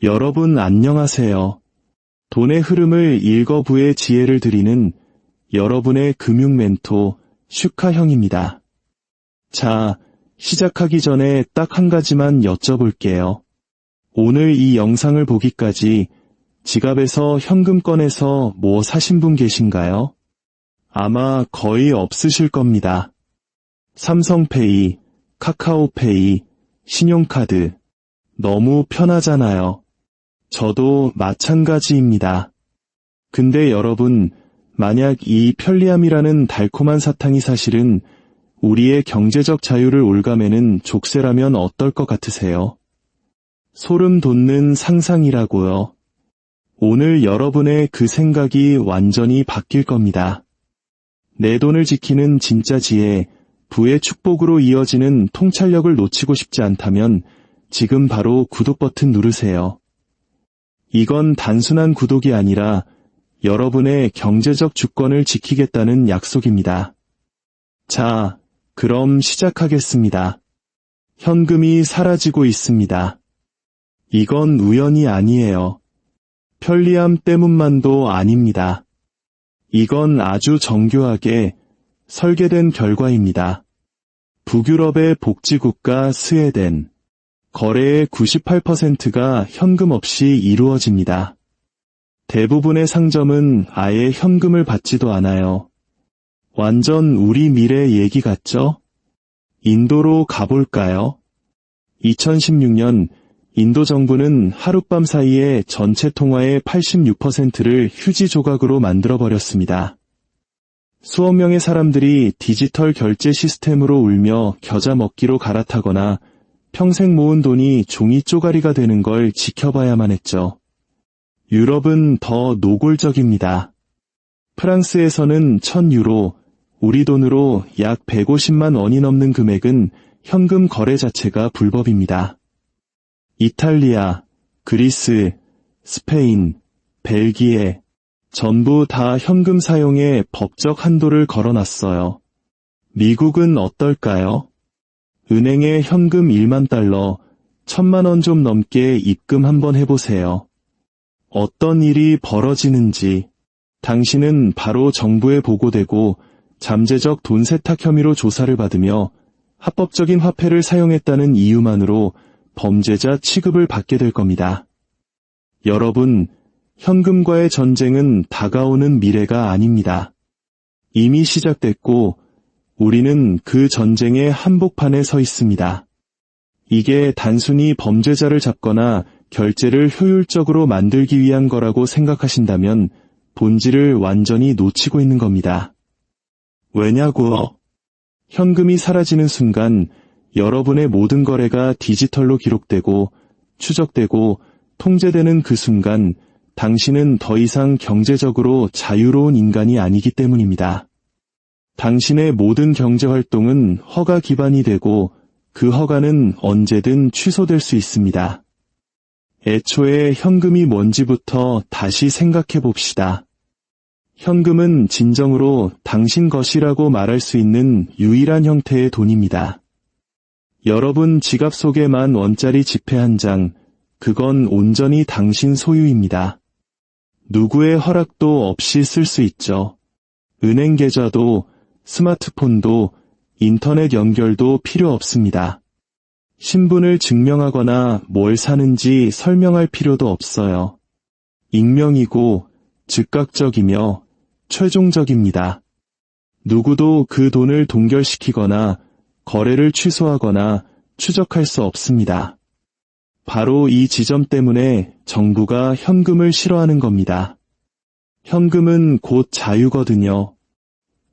여러분 안녕하세요. 돈의 흐름을 읽어부의 지혜를 드리는 여러분의 금융 멘토 슈카 형입니다. 자, 시작하기 전에 딱 한 가지만 여쭤볼게요. 오늘 이 영상을 보기까지 지갑에서 현금 꺼내서 뭐 사신 분 계신가요? 아마 거의 없으실 겁니다. 삼성페이, 카카오페이, 신용카드. 너무 편하잖아요. 저도 마찬가지입니다. 근데 여러분, 만약 이 편리함이라는 달콤한 사탕이 사실은 우리의 경제적 자유를 옭아매는 족쇄라면 어떨 것 같으세요? 소름 돋는 상상이라고요. 오늘 여러분의 그 생각이 완전히 바뀔 겁니다. 내 돈을 지키는 진짜 지혜, 부의 축복으로 이어지는 통찰력을 놓치고 싶지 않다면 지금 바로 구독 버튼 누르세요. 이건 단순한 구독이 아니라 여러분의 경제적 주권을 지키겠다는 약속입니다. 자, 그럼 시작하겠습니다. 현금이 사라지고 있습니다. 이건 우연이 아니에요. 편리함 때문만도 아닙니다. 이건 아주 정교하게 설계된 결과입니다. 북유럽의 복지국가 스웨덴. 거래의 98%가 현금 없이 이루어집니다. 대부분의 상점은 아예 현금을 받지도 않아요. 완전 우리 미래 얘기 같죠? 인도로 가볼까요? 2016년 인도 정부는 하룻밤 사이에 전체 통화의 86%를 휴지 조각으로 만들어버렸습니다. 수억 명의 사람들이 디지털 결제 시스템으로 울며 겨자 먹기로 갈아타거나 평생 모은 돈이 종이 쪼가리가 되는 걸 지켜봐야만 했죠. 유럽은 더 노골적입니다. 프랑스에서는 1000유로, 우리 돈으로 약 150만 원이 넘는 금액은 현금 거래 자체가 불법입니다. 이탈리아, 그리스, 스페인, 벨기에, 전부 다 현금 사용에 법적 한도를 걸어놨어요. 미국은 어떨까요? 은행에 현금 1만 달러, 1000만 원 좀 넘게 입금 한번 해보세요. 어떤 일이 벌어지는지 당신은 바로 정부에 보고되고 잠재적 돈 세탁 혐의로 조사를 받으며 합법적인 화폐를 사용했다는 이유만으로 범죄자 취급을 받게 될 겁니다. 여러분, 현금과의 전쟁은 다가오는 미래가 아닙니다. 이미 시작됐고 우리는 그 전쟁의 한복판에 서 있습니다. 이게 단순히 범죄자를 잡거나 결제를 효율적으로 만들기 위한 거라고 생각하신다면 본질을 완전히 놓치고 있는 겁니다. 왜냐고요? 현금이 사라지는 순간 여러분의 모든 거래가 디지털로 기록되고 추적되고 통제되는 그 순간 당신은 더 이상 경제적으로 자유로운 인간이 아니기 때문입니다. 당신의 모든 경제활동은 허가 기반이 되고 그 허가는 언제든 취소될 수 있습니다. 애초에 현금이 뭔지부터 다시 생각해 봅시다. 현금은 진정으로 당신 것이라고 말할 수 있는 유일한 형태의 돈입니다. 여러분 지갑 속에 10,000원짜리 지폐 한 장, 그건 온전히 당신 소유입니다. 누구의 허락도 없이 쓸 수 있죠. 은행 계좌도 스마트폰도 인터넷 연결도 필요 없습니다. 신분을 증명하거나 뭘 사는지 설명할 필요도 없어요. 익명이고 즉각적이며 최종적입니다. 누구도 그 돈을 동결시키거나 거래를 취소하거나 추적할 수 없습니다. 바로 이 지점 때문에 정부가 현금을 싫어하는 겁니다. 현금은 곧 자유거든요.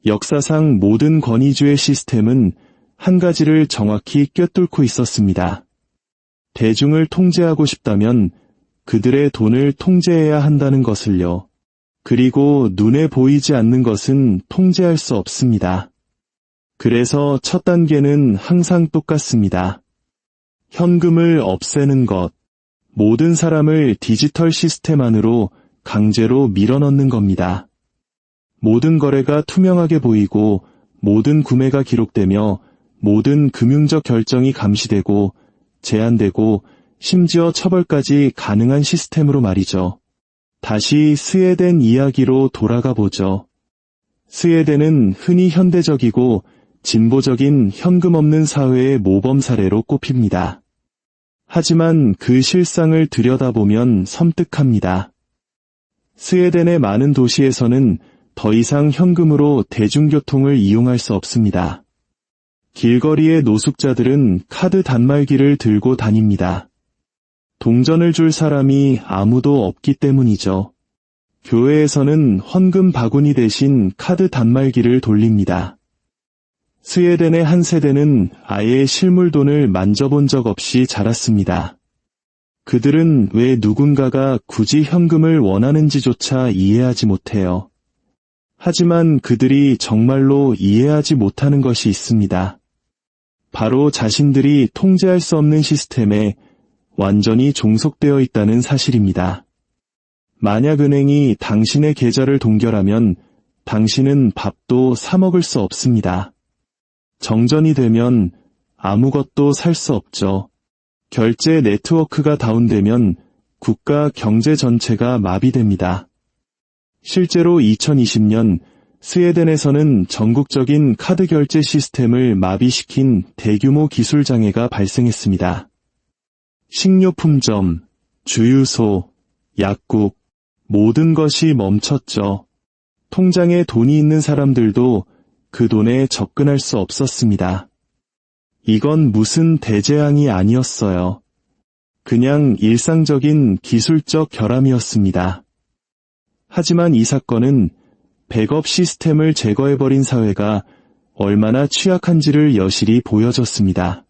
역사상 모든 권위주의 시스템은 한 가지를 정확히 꿰뚫고 있었습니다. 대중을 통제하고 싶다면 그들의 돈을 통제해야 한다는 것을요. 그리고 눈에 보이지 않는 것은 통제할 수 없습니다. 그래서 첫 단계는 항상 똑같습니다. 현금을 없애는 것, 모든 사람을 디지털 시스템 안으로 강제로 밀어넣는 겁니다. 모든 거래가 투명하게 보이고 모든 구매가 기록되며 모든 금융적 결정이 감시되고 제한되고 심지어 처벌까지 가능한 시스템으로 말이죠. 다시 스웨덴 이야기로 돌아가 보죠. 스웨덴은 흔히 현대적이고 진보적인 현금 없는 사회의 모범 사례로 꼽힙니다. 하지만 그 실상을 들여다보면 섬뜩합니다. 스웨덴의 많은 도시에서는 더 이상 현금으로 대중교통을 이용할 수 없습니다. 길거리의 노숙자들은 카드 단말기를 들고 다닙니다. 동전을 줄 사람이 아무도 없기 때문이죠. 교회에서는 헌금 바구니 대신 카드 단말기를 돌립니다. 스웨덴의 한 세대는 아예 실물돈을 만져본 적 없이 자랐습니다. 그들은 왜 누군가가 굳이 현금을 원하는지조차 이해하지 못해요. 하지만 그들이 정말로 이해하지 못하는 것이 있습니다. 바로 자신들이 통제할 수 없는 시스템에 완전히 종속되어 있다는 사실입니다. 만약 은행이 당신의 계좌를 동결하면 당신은 밥도 사 먹을 수 없습니다. 정전이 되면 아무것도 살 수 없죠. 결제 네트워크가 다운되면 국가 경제 전체가 마비됩니다. 실제로 2020년 스웨덴에서는 전국적인 카드 결제 시스템을 마비시킨 대규모 기술 장애가 발생했습니다. 식료품점, 주유소, 약국, 모든 것이 멈췄죠. 통장에 돈이 있는 사람들도 그 돈에 접근할 수 없었습니다. 이건 무슨 대재앙이 아니었어요. 그냥 일상적인 기술적 결함이었습니다. 하지만 이 사건은 백업 시스템을 제거해버린 사회가 얼마나 취약한지를 여실히 보여줬습니다.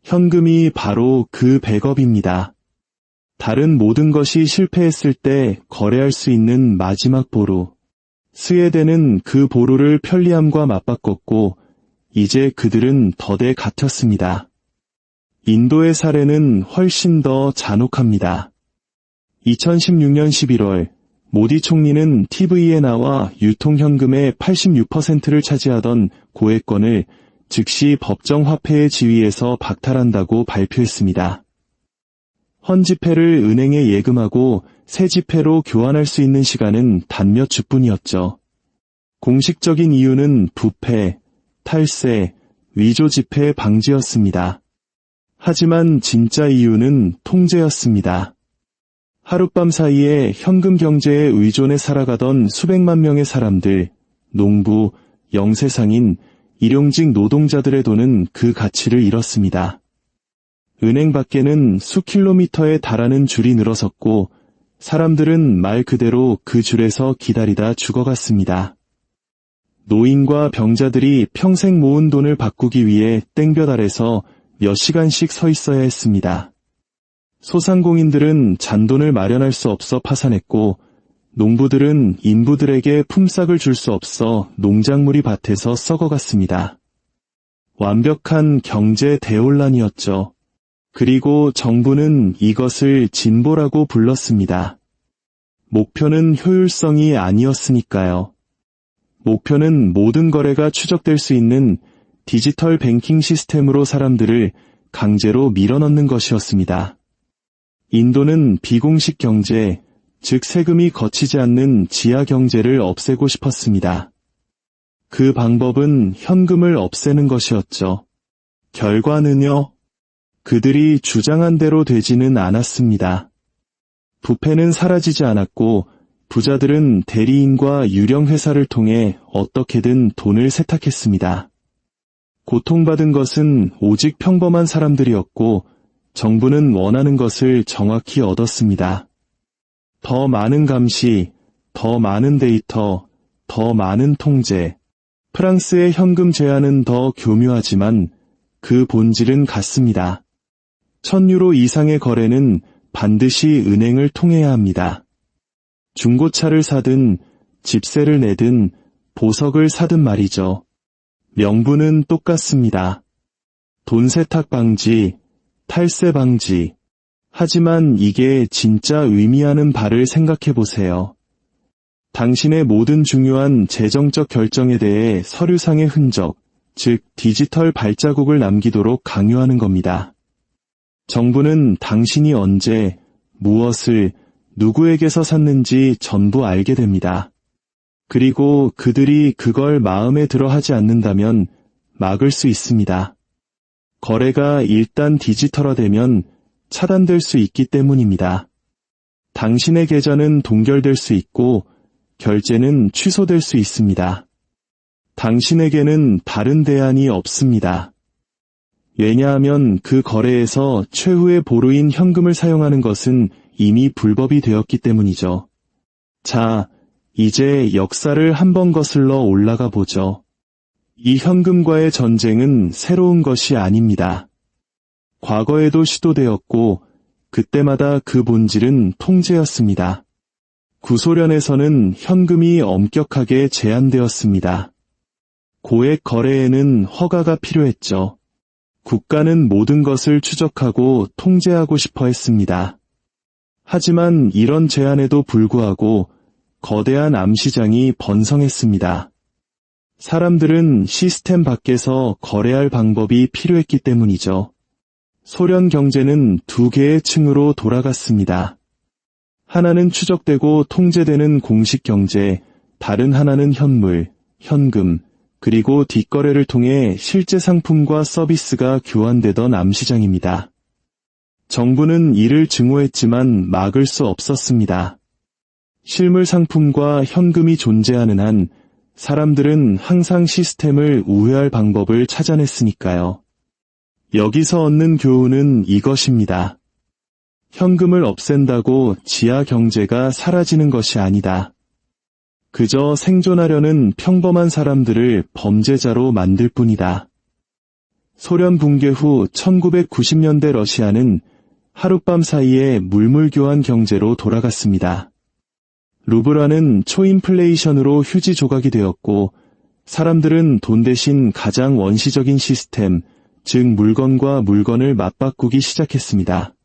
현금이 바로 그 백업입니다. 다른 모든 것이 실패했을 때 거래할 수 있는 마지막 보루. 스웨덴은 그 보루를 편리함과 맞바꿨고 이제 그들은 덫에 갇혔습니다. 인도의 사례는 훨씬 더 잔혹합니다. 2016년 11월 모디 총리는 TV에 나와 유통현금의 86%를 차지하던 고액권을 즉시 법정화폐의 지위에서 박탈한다고 발표했습니다. 헌지폐를 은행에 예금하고 새 지폐로 교환할 수 있는 시간은 단 몇 주뿐이었죠. 공식적인 이유는 부패, 탈세, 위조 지폐 방지였습니다. 하지만 진짜 이유는 통제였습니다. 하룻밤 사이에 현금 경제에 의존해 살아가던 수백만 명의 사람들, 농부, 영세상인, 일용직 노동자들의 돈은 그 가치를 잃었습니다. 은행 밖에는 수킬로미터에 달하는 줄이 늘어섰고 사람들은 말 그대로 그 줄에서 기다리다 죽어갔습니다. 노인과 병자들이 평생 모은 돈을 바꾸기 위해 땡볕 아래서 몇 시간씩 서 있어야 했습니다. 소상공인들은 잔돈을 마련할 수 없어 파산했고 농부들은 인부들에게 품삯을 줄 수 없어 농작물이 밭에서 썩어갔습니다. 완벽한 경제 대혼란이었죠. 그리고 정부는 이것을 진보라고 불렀습니다. 목표는 효율성이 아니었으니까요. 목표는 모든 거래가 추적될 수 있는 디지털 뱅킹 시스템으로 사람들을 강제로 밀어넣는 것이었습니다. 인도는 비공식 경제, 즉 세금이 거치지 않는 지하 경제를 없애고 싶었습니다. 그 방법은 현금을 없애는 것이었죠. 결과는요? 그들이 주장한 대로 되지는 않았습니다. 부패는 사라지지 않았고 부자들은 대리인과 유령 회사를 통해 어떻게든 돈을 세탁했습니다. 고통받은 것은 오직 평범한 사람들이었고 정부는 원하는 것을 정확히 얻었습니다. 더 많은 감시, 더 많은 데이터, 더 많은 통제. 프랑스의 현금 제한은 더 교묘하지만 그 본질은 같습니다. 1,000유로 이상의 거래는 반드시 은행을 통해야 합니다. 중고차를 사든 집세를 내든 보석을 사든 말이죠. 명분은 똑같습니다. 돈 세탁 방지, 탈세 방지. 하지만 이게 진짜 의미하는 바를 생각해 보세요. 당신의 모든 중요한 재정적 결정에 대해 서류상의 흔적, 즉 디지털 발자국을 남기도록 강요하는 겁니다. 정부는 당신이 언제, 무엇을, 누구에게서 샀는지 전부 알게 됩니다. 그리고 그들이 그걸 마음에 들어 하지 않는다면 막을 수 있습니다. 거래가 일단 디지털화되면 차단될 수 있기 때문입니다. 당신의 계좌는 동결될 수 있고 결제는 취소될 수 있습니다. 당신에게는 다른 대안이 없습니다. 왜냐하면 그 거래에서 최후의 보루인 현금을 사용하는 것은 이미 불법이 되었기 때문이죠. 자, 이제 역사를 한번 거슬러 올라가 보죠. 이 현금과의 전쟁은 새로운 것이 아닙니다. 과거에도 시도되었고 그때마다 그 본질은 통제였습니다. 구소련에서는 현금이 엄격하게 제한되었습니다. 고액 거래에는 허가가 필요했죠. 국가는 모든 것을 추적하고 통제하고 싶어 했습니다. 하지만 이런 제한에도 불구하고 거대한 암시장이 번성했습니다. 사람들은 시스템 밖에서 거래할 방법이 필요했기 때문이죠. 소련 경제는 두 개의 층으로 돌아갔습니다. 하나는 추적되고 통제되는 공식 경제, 다른 하나는 현물, 현금, 그리고 뒷거래를 통해 실제 상품과 서비스가 교환되던 암시장입니다. 정부는 이를 증오했지만 막을 수 없었습니다. 실물 상품과 현금이 존재하는 한 사람들은 항상 시스템을 우회할 방법을 찾아냈으니까요. 여기서 얻는 교훈은 이것입니다. 현금을 없앤다고 지하 경제가 사라지는 것이 아니다. 그저 생존하려는 평범한 사람들을 범죄자로 만들 뿐이다. 소련 붕괴 후 1990년대 러시아는 하룻밤 사이에 물물교환 경제로 돌아갔습니다. 루블화는 초인플레이션으로 휴지 조각이 되었고 사람들은 돈 대신 가장 원시적인 시스템, 즉 물건과 물건을 맞바꾸기 시작했습니다.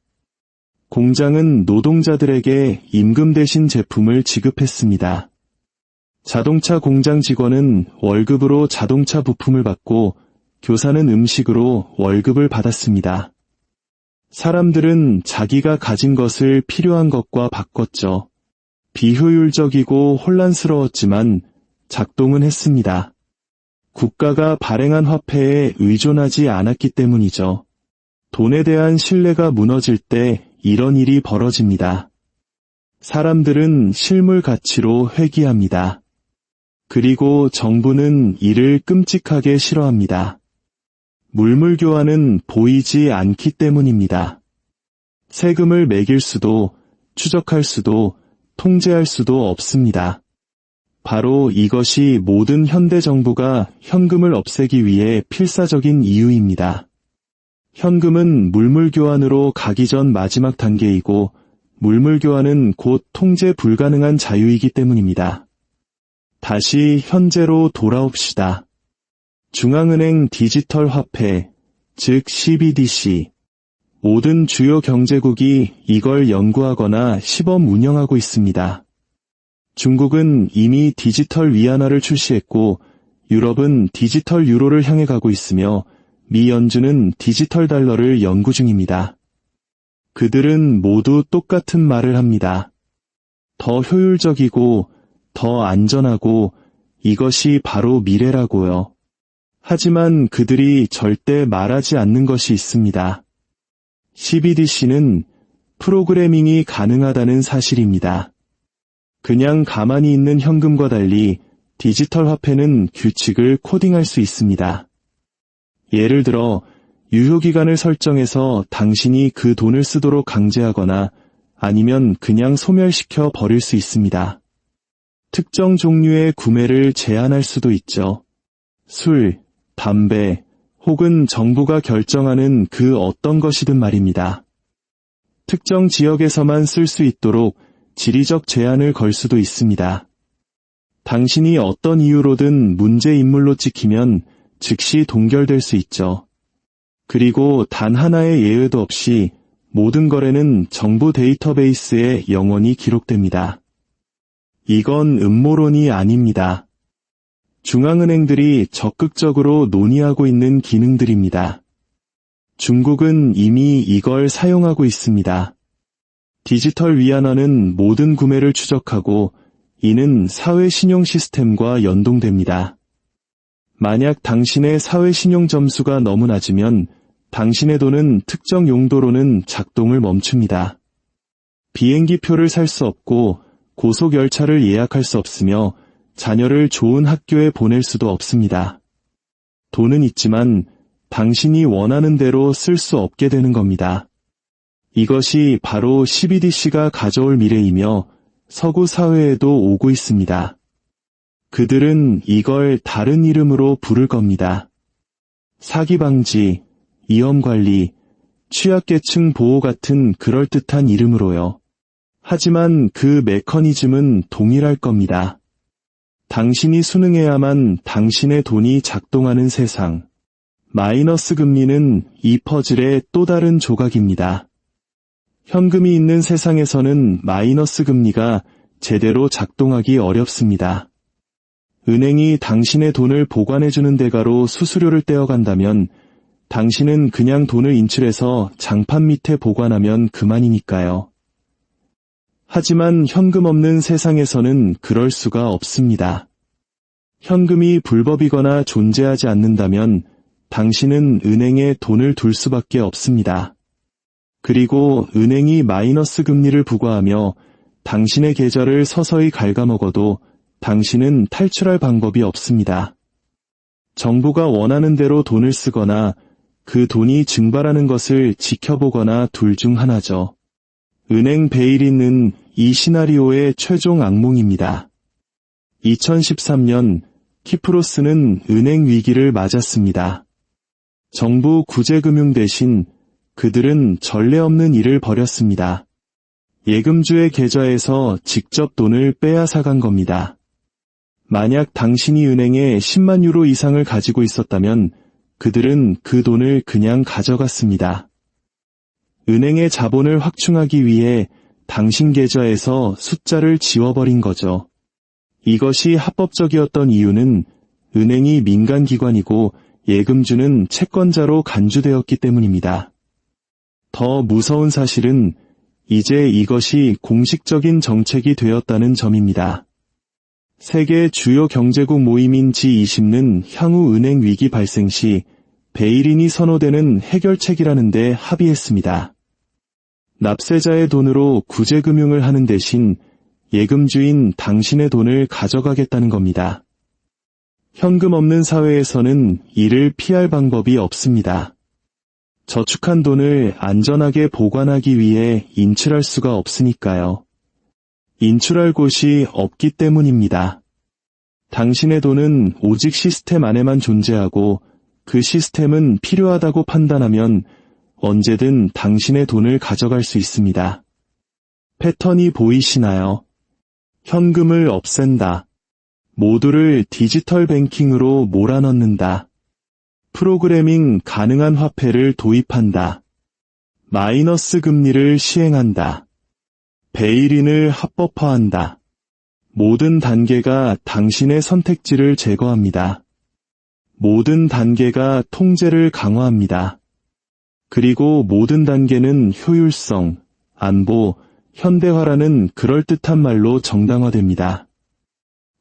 공장은 노동자들에게 임금 대신 제품을 지급했습니다. 자동차 공장 직원은 월급으로 자동차 부품을 받고 교사는 음식으로 월급을 받았습니다. 사람들은 자기가 가진 것을 필요한 것과 바꿨죠. 비효율적이고 혼란스러웠지만 작동은 했습니다. 국가가 발행한 화폐에 의존하지 않았기 때문이죠. 돈에 대한 신뢰가 무너질 때 이런 일이 벌어집니다. 사람들은 실물 가치로 회귀합니다. 그리고 정부는 이를 끔찍하게 싫어합니다. 물물 교환은 보이지 않기 때문입니다. 세금을 매길 수도, 추적할 수도, 통제할 수도 없습니다. 바로 이것이 모든 현대 정부가 현금을 없애기 위해 필사적인 이유입니다. 현금은 물물 교환으로 가기 전 마지막 단계이고 물물 교환은 곧 통제 불가능한 자유이기 때문입니다. 다시 현재로 돌아옵시다. 중앙은행 디지털 화폐, 즉 CBDC. 모든 주요 경제국이 이걸 연구하거나 시범 운영하고 있습니다. 중국은 이미 디지털 위안화를 출시했고 유럽은 디지털 유로를 향해 가고 있으며 미 연준은 디지털 달러를 연구 중입니다. 그들은 모두 똑같은 말을 합니다. 더 효율적이고 더 안전하고 이것이 바로 미래라고요. 하지만 그들이 절대 말하지 않는 것이 있습니다. CBDC는 프로그래밍이 가능하다는 사실입니다. 그냥 가만히 있는 현금과 달리 디지털 화폐는 규칙을 코딩할 수 있습니다. 예를 들어 유효기간을 설정해서 당신이 그 돈을 쓰도록 강제하거나 아니면 그냥 소멸시켜 버릴 수 있습니다. 특정 종류의 구매를 제한할 수도 있죠. 술, 담배, 혹은 정부가 결정하는 그 어떤 것이든 말입니다. 특정 지역에서만 쓸 수 있도록 지리적 제한을 걸 수도 있습니다. 당신이 어떤 이유로든 문제 인물로 찍히면 즉시 동결될 수 있죠. 그리고 단 하나의 예외도 없이 모든 거래는 정부 데이터베이스에 영원히 기록됩니다. 이건 음모론이 아닙니다. 중앙은행들이 적극적으로 논의하고 있는 기능들입니다. 중국은 이미 이걸 사용하고 있습니다. 디지털 위안화는 모든 구매를 추적하고 이는 사회 신용 시스템과 연동됩니다. 만약 당신의 사회 신용 점수가 너무 낮으면 당신의 돈은 특정 용도로는 작동을 멈춥니다. 비행기 표를 살 수 없고 고속 열차를 예약할 수 없으며 자녀를 좋은 학교에 보낼 수도 없습니다. 돈은 있지만 당신이 원하는 대로 쓸 수 없게 되는 겁니다. 이것이 바로 CBDC가 가져올 미래이며 서구 사회에도 오고 있습니다. 그들은 이걸 다른 이름으로 부를 겁니다. 사기 방지, 위험 관리, 취약계층 보호 같은 그럴듯한 이름으로요. 하지만 그 메커니즘은 동일할 겁니다. 당신이 순응해야만 당신의 돈이 작동하는 세상. 마이너스 금리는 이 퍼즐의 또 다른 조각입니다. 현금이 있는 세상에서는 마이너스 금리가 제대로 작동하기 어렵습니다. 은행이 당신의 돈을 보관해주는 대가로 수수료를 떼어간다면 당신은 그냥 돈을 인출해서 장판 밑에 보관하면 그만이니까요. 하지만 현금 없는 세상에서는 그럴 수가 없습니다. 현금이 불법이거나 존재하지 않는다면 당신은 은행에 돈을 둘 수밖에 없습니다. 그리고 은행이 마이너스 금리를 부과하며 당신의 계좌를 서서히 갉아먹어도 당신은 탈출할 방법이 없습니다. 정부가 원하는 대로 돈을 쓰거나 그 돈이 증발하는 것을 지켜보거나 둘 중 하나죠. 은행 베일인은 이 시나리오의 최종 악몽입니다. 2013년 키프로스는 은행 위기를 맞았습니다. 정부 구제금융 대신 그들은 전례 없는 일을 벌였습니다. 예금주의 계좌에서 직접 돈을 빼앗아간 겁니다. 만약 당신이 은행에 10만 유로 이상을 가지고 있었다면 그들은 그 돈을 그냥 가져갔습니다. 은행의 자본을 확충하기 위해 당신 계좌에서 숫자를 지워버린 거죠. 이것이 합법적이었던 이유는 은행이 민간기관이고 예금주는 채권자로 간주되었기 때문입니다. 더 무서운 사실은 이제 이것이 공식적인 정책이 되었다는 점입니다. 세계 주요 경제국 모임인 G20는 향후 은행 위기 발생 시 베일인이 선호되는 해결책이라는 데 합의했습니다. 납세자의 돈으로 구제금융을 하는 대신 예금주인 당신의 돈을 가져가겠다는 겁니다. 현금 없는 사회에서는 이를 피할 방법이 없습니다. 저축한 돈을 안전하게 보관하기 위해 인출할 수가 없으니까요. 인출할 곳이 없기 때문입니다. 당신의 돈은 오직 시스템 안에만 존재하고 그 시스템은 필요하다고 판단하면 언제든 당신의 돈을 가져갈 수 있습니다. 패턴이 보이시나요? 현금을 없앤다. 모두를 디지털 뱅킹으로 몰아넣는다. 프로그래밍 가능한 화폐를 도입한다. 마이너스 금리를 시행한다. 베일인을 합법화한다. 모든 단계가 당신의 선택지를 제거합니다. 모든 단계가 통제를 강화합니다. 그리고 모든 단계는 효율성, 안보, 현대화라는 그럴듯한 말로 정당화됩니다.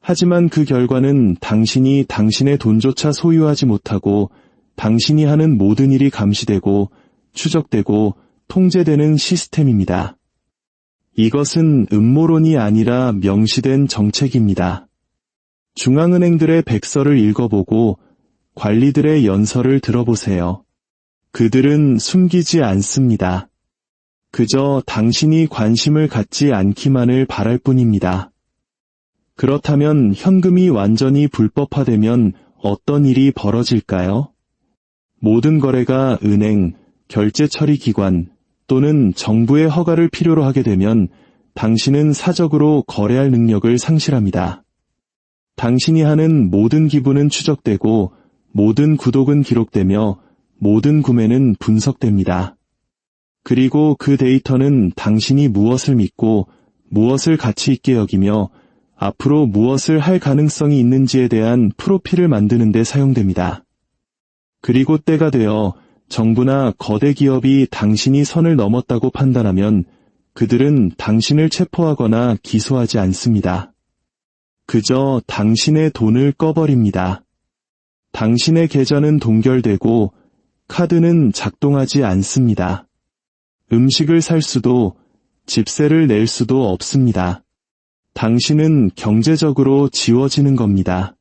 하지만 그 결과는 당신이 당신의 돈조차 소유하지 못하고 당신이 하는 모든 일이 감시되고 추적되고 통제되는 시스템입니다. 이것은 음모론이 아니라 명시된 정책입니다. 중앙은행들의 백서를 읽어보고 관리들의 연설을 들어보세요. 그들은 숨기지 않습니다. 그저 당신이 관심을 갖지 않기만을 바랄 뿐입니다. 그렇다면 현금이 완전히 불법화되면 어떤 일이 벌어질까요? 모든 거래가 은행, 결제 처리 기관 또는 정부의 허가를 필요로 하게 되면 당신은 사적으로 거래할 능력을 상실합니다. 당신이 하는 모든 기부는 추적되고 모든 구독은 기록되며 모든 구매는 분석됩니다. 그리고 그 데이터는 당신이 무엇을 믿고 무엇을 가치 있게 여기며 앞으로 무엇을 할 가능성이 있는지에 대한 프로필을 만드는 데 사용됩니다. 그리고 때가 되어 정부나 거대 기업이 당신이 선을 넘었다고 판단하면 그들은 당신을 체포하거나 기소하지 않습니다. 그저 당신의 돈을 꺼버립니다. 당신의 계좌는 동결되고 카드는 작동하지 않습니다. 음식을 살 수도 집세를 낼 수도 없습니다. 당신은 경제적으로 지워지는 겁니다.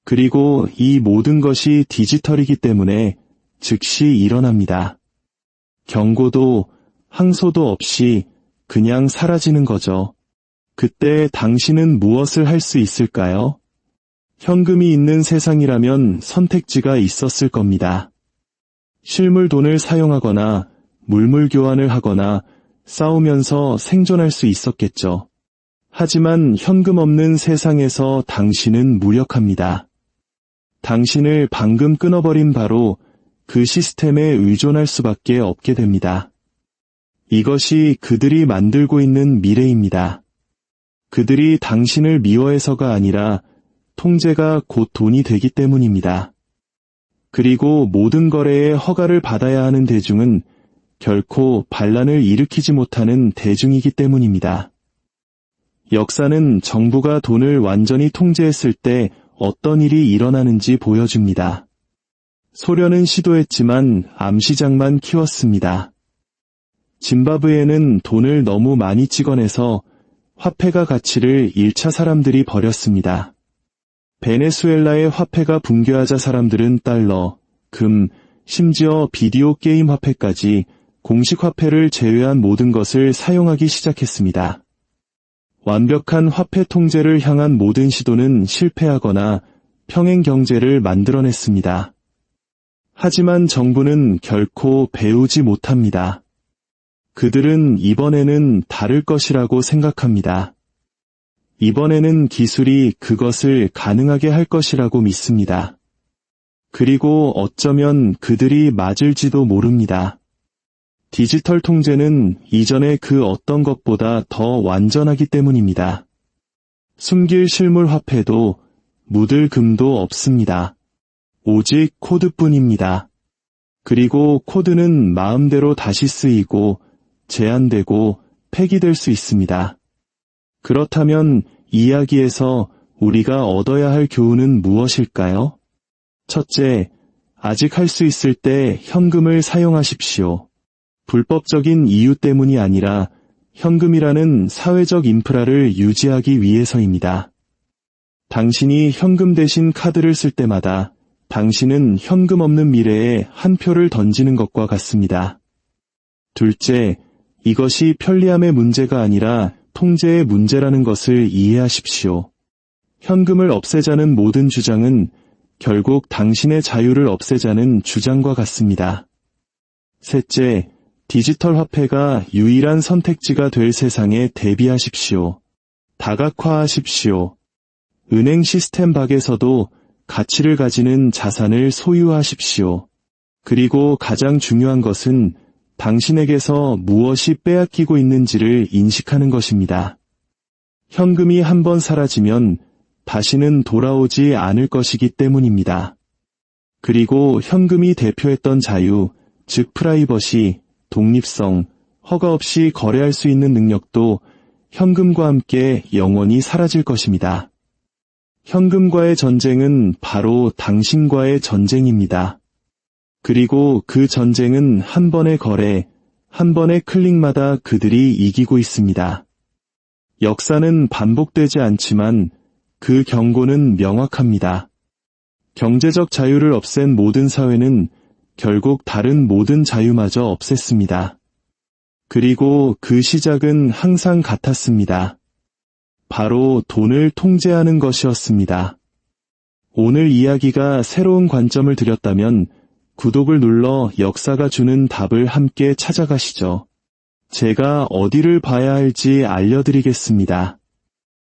그리고 이 모든 것이 디지털이기 때문에 즉시 일어납니다. 경고도 항소도 없이 그냥 사라지는 거죠. 그때 당신은 무엇을 할 수 있을까요? 현금이 있는 세상이라면 선택지가 있었을 겁니다. 실물 돈을 사용하거나 물물 교환을 하거나 싸우면서 생존할 수 있었겠죠. 하지만 현금 없는 세상에서 당신은 무력합니다. 당신을 방금 끊어버린 바로 그 시스템에 의존할 수밖에 없게 됩니다. 이것이 그들이 만들고 있는 미래입니다. 그들이 당신을 미워해서가 아니라 통제가 곧 돈이 되기 때문입니다. 그리고 모든 거래에 허가를 받아야 하는 대중은 결코 반란을 일으키지 못하는 대중이기 때문입니다. 역사는 정부가 돈을 완전히 통제했을 때 어떤 일이 일어나는지 보여줍니다. 소련은 시도했지만 암시장만 키웠습니다. 짐바브웨는 돈을 너무 많이 찍어내서 화폐가 가치를 잃자 사람들이 버렸습니다. 베네수엘라의 화폐가 붕괴하자 사람들은 달러, 금, 심지어 비디오 게임 화폐까지 공식 화폐를 제외한 모든 것을 사용하기 시작했습니다. 완벽한 화폐 통제를 향한 모든 시도는 실패하거나 평행 경제를 만들어냈습니다. 하지만 정부는 결코 배우지 못합니다. 그들은 이번에는 다를 것이라고 생각합니다. 이번에는 기술이 그것을 가능하게 할 것이라고 믿습니다. 그리고 어쩌면 그들이 맞을지도 모릅니다. 디지털 통제는 이전의 그 어떤 것보다 더 완전하기 때문입니다. 숨길 실물 화폐도 묻을 금도 없습니다. 오직 코드뿐입니다. 그리고 코드는 마음대로 다시 쓰이고 제한되고 폐기될 수 있습니다. 그렇다면 이야기에서 우리가 얻어야 할 교훈은 무엇일까요? 첫째, 아직 할 수 있을 때 현금을 사용하십시오. 불법적인 이유 때문이 아니라 현금이라는 사회적 인프라를 유지하기 위해서입니다. 당신이 현금 대신 카드를 쓸 때마다 당신은 현금 없는 미래에 한 표를 던지는 것과 같습니다. 둘째, 이것이 편리함의 문제가 아니라 통제의 문제라는 것을 이해하십시오. 현금을 없애자는 모든 주장은 결국 당신의 자유를 없애자는 주장과 같습니다. 셋째, 디지털 화폐가 유일한 선택지가 될 세상에 대비하십시오. 다각화하십시오. 은행 시스템 밖에서도 가치를 가지는 자산을 소유하십시오. 그리고 가장 중요한 것은 당신에게서 무엇이 빼앗기고 있는지를 인식하는 것입니다. 현금이 한번 사라지면 다시는 돌아오지 않을 것이기 때문입니다. 그리고 현금이 대표했던 자유, 즉 프라이버시, 독립성, 허가 없이 거래할 수 있는 능력도 현금과 함께 영원히 사라질 것입니다. 현금과의 전쟁은 바로 당신과의 전쟁입니다. 그리고 그 전쟁은 한 번의 거래, 한 번의 클릭마다 그들이 이기고 있습니다. 역사는 반복되지 않지만 그 경고는 명확합니다. 경제적 자유를 없앤 모든 사회는 결국 다른 모든 자유마저 없앴습니다. 그리고 그 시작은 항상 같았습니다. 바로 돈을 통제하는 것이었습니다. 오늘 이야기가 새로운 관점을 드렸다면 구독을 눌러 역사가 주는 답을 함께 찾아가시죠. 제가 어디를 봐야 할지 알려드리겠습니다.